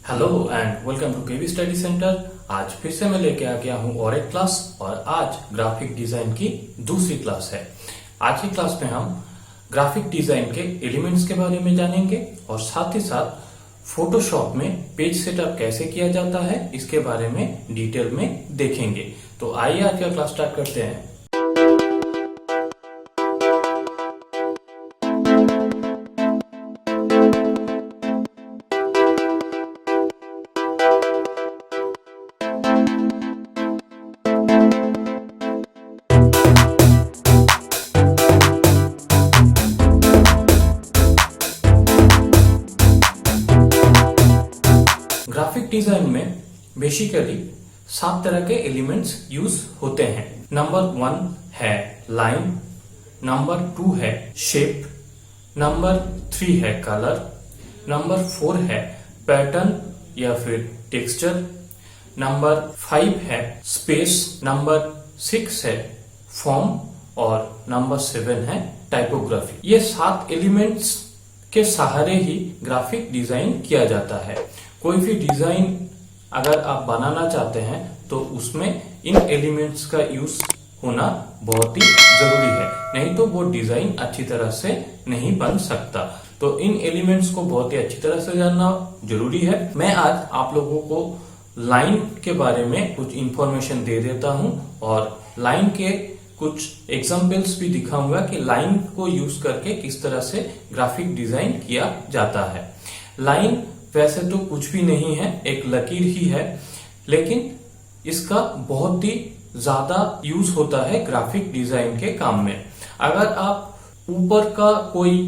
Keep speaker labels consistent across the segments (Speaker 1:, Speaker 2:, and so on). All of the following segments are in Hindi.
Speaker 1: Hello and welcome to KV study centre. आज फिर से मैं लेके आ गया हूँ और एक क्लास और आज ग्राफिक डिजाइन की दूसरी क्लास है। आज की क्लास में हम ग्राफिक डिजाइन के एलिमेंट्स के बारे में जानेंगे और साथ ही साथ फोटोशॉप में पेज सेटअप कैसे किया जाता है इसके बारे में डिटेल में देखेंगे। तो आइए आज का क्लास स्टार्ट करते हैं। ग्राफिक डिजाइन में बेसिकली 7 तरह के एलिमेंट्स यूज होते हैं। नंबर 1 है लाइन, नंबर 2 है शेप, नंबर 3 है कलर, नंबर 4 है पैटर्न या फिर टेक्सचर, नंबर 5 है स्पेस, नंबर 6 है फॉर्म और नंबर 7 है टाइपोग्राफी। ये 7 एलिमेंट्स के सहारे ही ग्राफिक डिजाइन किया जाता है। कोई भी डिजाइन अगर आप बनाना चाहते हैं तो उसमें इन एलिमेंट्स का यूज होना बहुत ही जरूरी है, नहीं तो वो डिजाइन अच्छी तरह से नहीं बन सकता। तो इन एलिमेंट्स को बहुत ही अच्छी तरह से जानना जरूरी है। मैं आज आप लोगों को लाइन के बारे में कुछ इंफॉर्मेशन दे देता हूं और लाइन के कुछ एग्जाम्पल्स भी दिखाऊंगा कि लाइन को यूज करके किस तरह से ग्राफिक डिजाइन किया जाता है। लाइन वैसे तो कुछ भी नहीं है, एक लकीर ही है, लेकिन इसका बहुत ही ज्यादा यूज होता है ग्राफिक डिजाइन के काम में। अगर आप ऊपर का कोई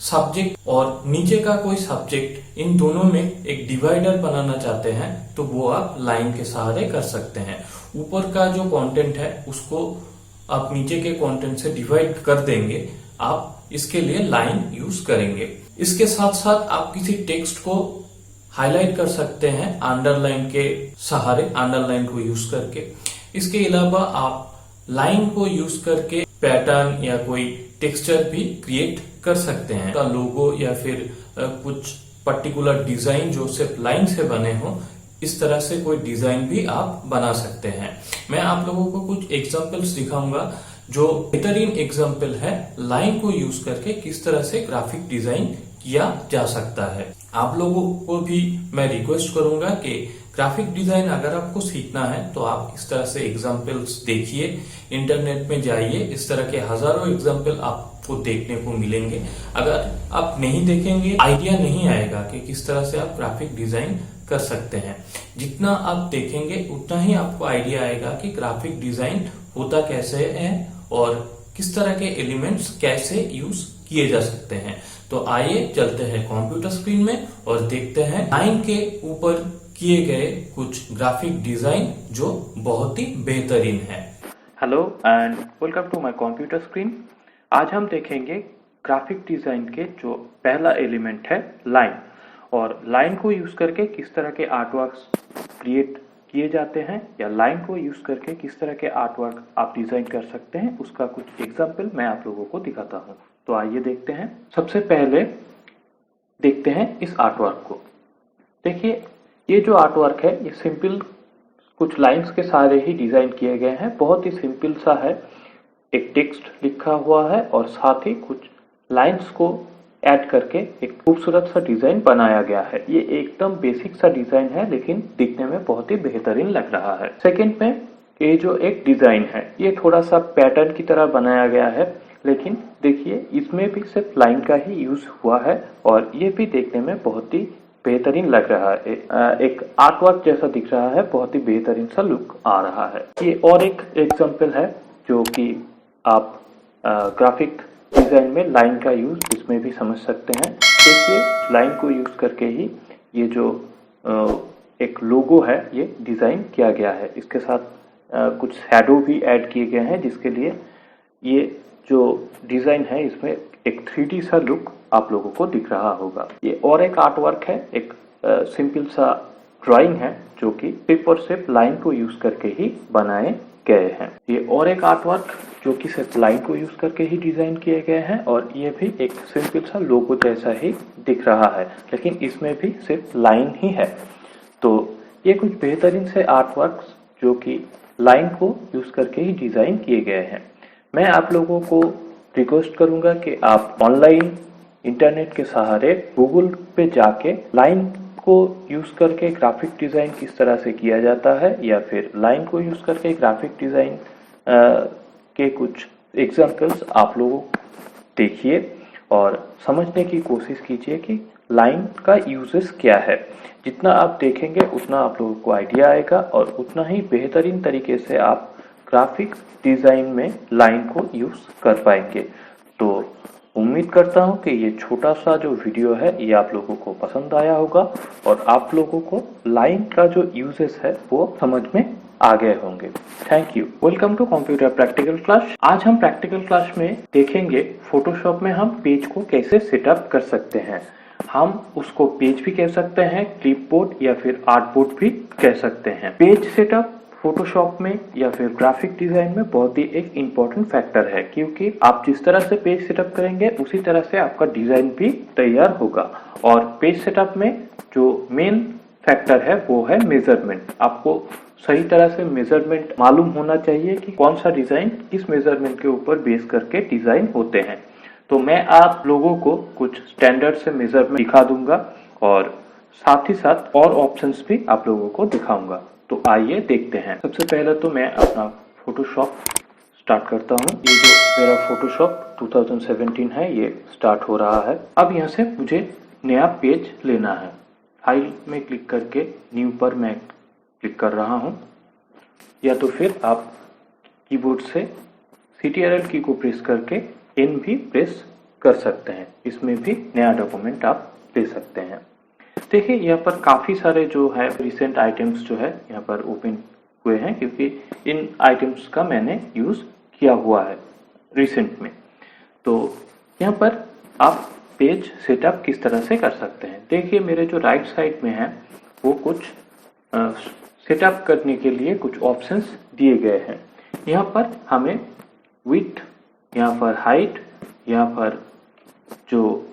Speaker 1: सब्जेक्ट और नीचे का कोई सब्जेक्ट इन दोनों में एक डिवाइडर बनाना चाहते हैं तो वो आप लाइन के सहारे कर सकते हैं। ऊपर का जो कंटेंट है उसको आप नीचे के कंटेंट से डिवाइड कर देंगे, आप इसके लिए लाइन यूज करेंगे। इसके साथ साथ आप किसी टेक्स्ट को हाईलाइट कर सकते हैं अंडरलाइन के सहारे, अंडरलाइन को यूज करके। इसके अलावा आप लाइन को यूज करके पैटर्न या कोई टेक्सचर भी क्रिएट कर सकते हैं। लोगो या फिर कुछ पर्टिकुलर डिजाइन जो सिर्फ लाइन से बने हो, इस तरह से कोई डिजाइन भी आप बना सकते हैं। मैं आप लोगों को कुछ एग्जांपल्स दिखाऊंगा जो बेहतरीन एग्जांपल है लाइन को यूज करके किस तरह से ग्राफिक डिजाइन किया जा सकता है। आप लोगों को भी मैं रिक्वेस्ट करूंगा कि ग्राफिक डिजाइन अगर आपको सीखना है तो आप इस तरह से एग्जांपल्स देखिए, इंटरनेट में जाइए, इस तरह के हजारों एग्जांपल आपको देखने को मिलेंगे। अगर आप नहीं देखेंगे आइडिया नहीं आएगा कि किस तरह से आप ग्राफिक डिजाइन कर सकते हैं। जितना आप देखेंगे उतना ही आपको आइडिया आएगा कि ग्राफिक डिजाइन होता कैसे है और किस तरह के एलिमेंट्स कैसे यूज किए जा सकते हैं। तो आइए चलते हैं कंप्यूटर स्क्रीन में और देखते हैं लाइन के ऊपर किए गए कुछ ग्राफिक डिजाइन जो बहुत ही बेहतरीन है। Hello and welcome to my computer screen. आज हम देखेंगे ग्राफिक डिजाइन के जो पहला एलिमेंट है लाइन, और लाइन को यूज करके किस तरह के आर्टवर्क्स क्रिएट किए जाते हैं या लाइन को यूज करके किस तरह के आर्टवर्क आप डिजाइन कर सकते हैं, उसका कुछ एग्जांपल मैं आप लोगों को दिखाता हूं। तो आइए देखते हैं। सबसे पहले देखते हैं इस आर्टवर्क को। देखिए ये जो आर्टवर्क है ये सिंपल कुछ लाइंस के सहारे ही डिजाइन किए गए हैं। बहुत ही सिंपल सा है, एक टेक्स्ट लिखा हुआ है और साथ ही कुछ लाइंस को ऐड करके एक खूबसूरत सा डिजाइन बनाया गया है। ये एकदम बेसिक सा डिजाइन है लेकिन दिखने में बहुत ही बेहतरीन लग रहा है। सेकंड में ये जो एक डिजाइन है ये थोड़ा सा पैटर्न की तरह बनाया गया है, लेकिन देखिए इसमें भी सिर्फ लाइन का ही यूज हुआ है और ये भी देखने में बहुत ही बेहतरीन लग रहा है। एक आर्टवर्क जैसा दिख रहा है, बहुत ही बेहतरीन सा लुक आ रहा है। ये और एक एग्जांपल है जो कि आप ग्राफिक डिजाइन में लाइन का यूज इसमें भी समझ सकते हैं। देखिए लाइन को यूज करके ही ये जो एक लोगो है ये डिजाइन किया गया है। इसके साथ कुछ शैडो भी ऐड किए गए हैं जिसके लिए ये जो डिजाइन है इसमें एक 3D सा लुक आप लोगों को दिख रहा होगा। ये और एक आर्टवर्क है, एक सिंपल सा ड्राइंग है जो कि सिर्फ और सिर्फ लाइन को यूज करके ही बनाए गए हैं। ये और एक आर्टवर्क जो कि सिर्फ लाइन को यूज करके ही डिजाइन किए गए हैं और ये भी एक सिंपल सा लोगो जैसा ही दिख रहा है, लेकिन इसमें भी सिर्फ लाइन ही है।
Speaker 2: तो ये कुछ बेहतरीन से आर्ट वर्क्स जो कि लाइन को यूज करके ही डिजाइन किए गए हैं। मैं आप लोगों को रिक्वेस्ट करूंगा कि आप ऑनलाइन इंटरनेट के सहारे गूगल पे जाके लाइन को यूज करके ग्राफिक डिजाइन किस तरह से किया जाता है या फिर लाइन को यूज करके ग्राफिक डिजाइन के कुछ एग्जांपल्स आप लोगों देखिए और समझने की कोशिश कीजिए कि लाइन का यूजेस क्या है। जितना आप देखेंगे उतना आप लोगों को आइडिया आएगा और उतना ही बेहतरीन तरीके से आप ग्राफिक डिजाइन में लाइन को यूज कर पाएंगे। तो उम्मीद करता हूं कि ये छोटा सा जो वीडियो है ये आप लोगों को पसंद आया होगा और आप लोगों को लाइन का जो यूजेस है वो समझ में आ गए होंगे। Thank you. Welcome to computer practical class. आज हम प्रैक्टिकल क्लास में देखेंगे फोटोशॉप में हम पेज को कैसे सेटअप कर सकते हैं। हम उसको पेज भी कह सकते हैं, क्लिपबोर्ड या फिर आर्टबोर्ड भी कह सकते हैं। पेज सेटअप फोटोशॉप में या फिर ग्राफिक डिजाइन में बहुत ही एक इम्पोर्टेंट फैक्टर है, क्योंकि आप जिस तरह से पेज सेटअप करेंगे उसी तरह से आपका डिजाइन भी तैयार होगा। और पेज सेटअप में जो मेन फैक्टर है वो है मेजरमेंट। आपको सही तरह से मेजरमेंट मालूम होना चाहिए कि कौन सा डिजाइन किस मेजरमेंट के ऊपर बेस करके डिजाइन होते हैं। तो मैं आप लोगों को कुछ स्टैंडर्ड से मेजरमेंट दिखा दूंगा और साथ ही साथ और ऑप्शंस भी आप लोगों को दिखाऊंगा। तो आइए देखते हैं। सबसे पहले तो मैं अपना फोटोशॉप स्टार्ट करता हूं। ये जो मेरा फोटोशॉप 2017 है ये स्टार्ट हो रहा है। अब यहाँ से मुझे नया पेज लेना है। फाइल में क्लिक करके न्यू पर मैं क्लिक कर रहा हूं, या तो फिर आप कीबोर्ड से CTRL की को प्रेस करके N भी प्रेस कर सकते हैं। इसमें भी नया डॉक्यूमेंट आप दे सकते हैं। देखिए यहाँ पर काफी सारे जो है रिसेंट आइटम्स जो है यहाँ पर ओपन हुए हैं, क्योंकि इन आइटम्स का मैंने यूज किया हुआ है रिसेंट में। तो यहाँ पर आप पेज सेटअप किस तरह से कर सकते हैं। देखिए मेरे जो राइट साइड में है वो कुछ सेटअप करने के लिए कुछ ऑप्शंस दिए गए हैं। यहाँ पर हमें विड्थ, यहाँ पर हाइट, यहाँ पर जो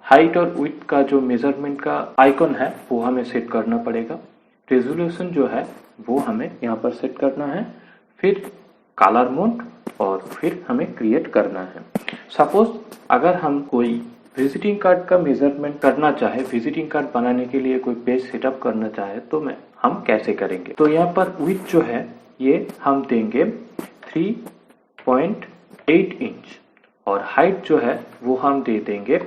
Speaker 2: हाइट और विड्थ का जो मेजरमेंट का आइकन है वो हमें सेट करना पड़ेगा। रेजोल्यूशन जो है वो हमें यहाँ पर सेट करना है, फिर कलर मोड और फिर हमें क्रिएट करना है। सपोज अगर हम कोई विजिटिंग कार्ड का मेजरमेंट करना चाहे, विजिटिंग कार्ड बनाने के लिए कोई पेज सेटअप करना चाहे तो हम कैसे करेंगे। तो यहाँ पर विड्थ जो है ये हम देंगे 3.8 इंच और हाइट जो है वो हम दे देंगे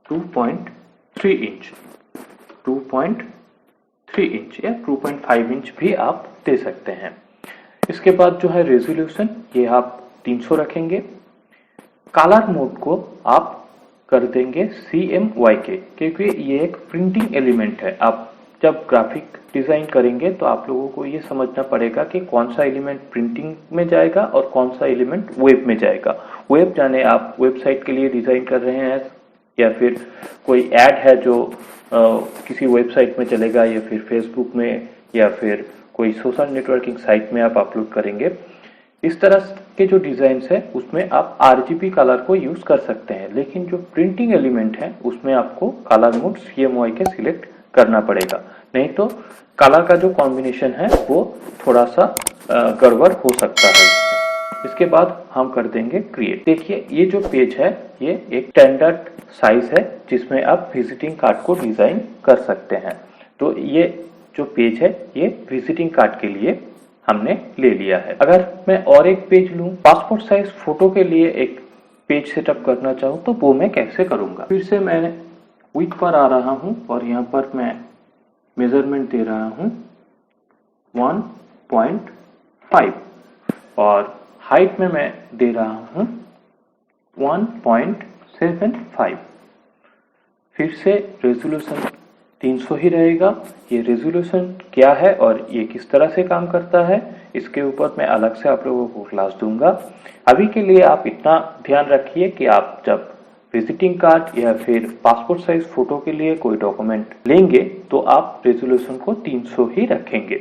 Speaker 2: 2.3 इंच, 2.3 इंच या 2.5 इंच भी आप दे सकते हैं। इसके बाद जो है रेजोल्यूशन ये आप 300 रखेंगे। कलर मोड को आप कर देंगे CMYK, क्योंकि ये एक प्रिंटिंग एलिमेंट है। आप जब ग्राफिक डिजाइन करेंगे तो आप लोगों को ये समझना पड़ेगा कि कौन सा एलिमेंट प्रिंटिंग में जाएगा और कौन सा एलिमेंट वेब में जाएगा। वेब जाने आप वेबसाइट के लिए डिजाइन कर रहे हैं या फिर कोई ऐड है जो किसी वेबसाइट में चलेगा या फिर फेसबुक में या फिर कोई सोशल नेटवर्किंग साइट में आप अपलोड करेंगे। इस तरह के जो डिजाइन है उसमें आप RGB कलर को यूज कर सकते हैं, लेकिन जो प्रिंटिंग एलिमेंट है उसमें आपको कलर मोड CMYK सिलेक्ट करना पड़ेगा, नहीं तो कलर का जो कॉम्बिनेशन है वो थोड़ा सा गड़बड़ हो सकता है। इसके बाद हम कर देंगे क्रिएट। देखिए ये जो पेज है ये एक स्टैंडर्ड साइज है जिसमें आप विजिटिंग कार्ड को डिजाइन कर सकते हैं। तो ये जो पेज है ये विजिटिंग कार्ड के लिए हमने ले लिया है। अगर मैं और एक पेज लूं, पासपोर्ट साइज फोटो के लिए एक पेज सेटअप करना चाहूं तो वो मैं कैसे करूंगा। फिर से मैं विड्थ पर आ रहा हूं और यहाँ पर मैं मेजरमेंट दे रहा हूं 1.5 और हाइट में मैं दे रहा हूं 1.75। फिर से रेजोल्यूशन 300 ही रहेगा। ये रेजोल्यूशन क्या है और ये किस तरह से काम करता है इसके ऊपर मैं अलग से आप लोगों को क्लास दूंगा। अभी के लिए आप इतना ध्यान रखिए कि आप जब विजिटिंग कार्ड या फिर पासपोर्ट साइज फोटो के लिए कोई डॉक्यूमेंट लेंगे तो आप रेजोल्यूशन को 300 ही रखेंगे।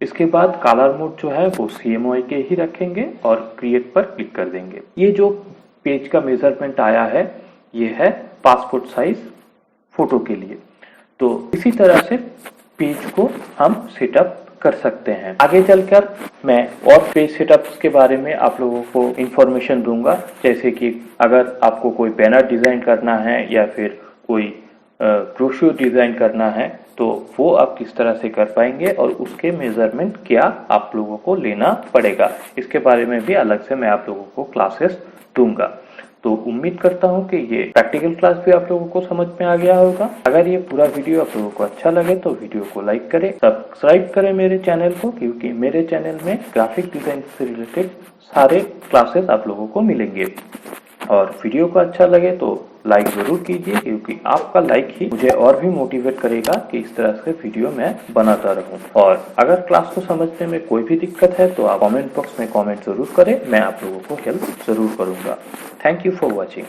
Speaker 2: इसके बाद कलर मोड जो है वो CMYK ही रखेंगे और क्रिएट पर क्लिक कर देंगे। ये जो पेज का मेजरमेंट आया है ये है पासपोर्ट साइज फोटो के लिए। तो इसी तरह से पेज को हम सेटअप कर सकते हैं। आगे चलकर मैं और पेज सेटअप्स के बारे में आप लोगों को इंफॉर्मेशन दूंगा, जैसे कि अगर आपको कोई बैनर डिजाइन करना है या फिर कोई ब्रोशर डिजाइन करना है तो वो आप किस तरह से कर पाएंगे और उसके मेजरमेंट क्या आप लोगों को लेना पड़ेगा, इसके बारे में भी अलग से मैं आप लोगों को क्लासेस दूंगा। तो उम्मीद करता हूं कि ये प्रैक्टिकल क्लास भी आप लोगों को समझ में आ गया होगा। अगर ये पूरा वीडियो आप लोगों को अच्छा लगे तो वीडियो को लाइक करें, सब्सक्राइब करें मेरे चैनल को, क्योंकि मेरे चैनल में ग्राफिक डिजाइन से रिलेटेड सारे क्लासेस आप लोगों को मिलेंगे। और वीडियो को अच्छा लगे तो लाइक जरूर कीजिए, क्योंकि आपका लाइक ही मुझे और भी मोटिवेट करेगा कि इस तरह से वीडियो मैं बनाता रहूं। और अगर क्लास को समझने में कोई भी दिक्कत है तो आप कमेंट बॉक्स में कमेंट जरूर करें, मैं आप लोगों को हेल्प जरूर करूंगा। Thank you for watching.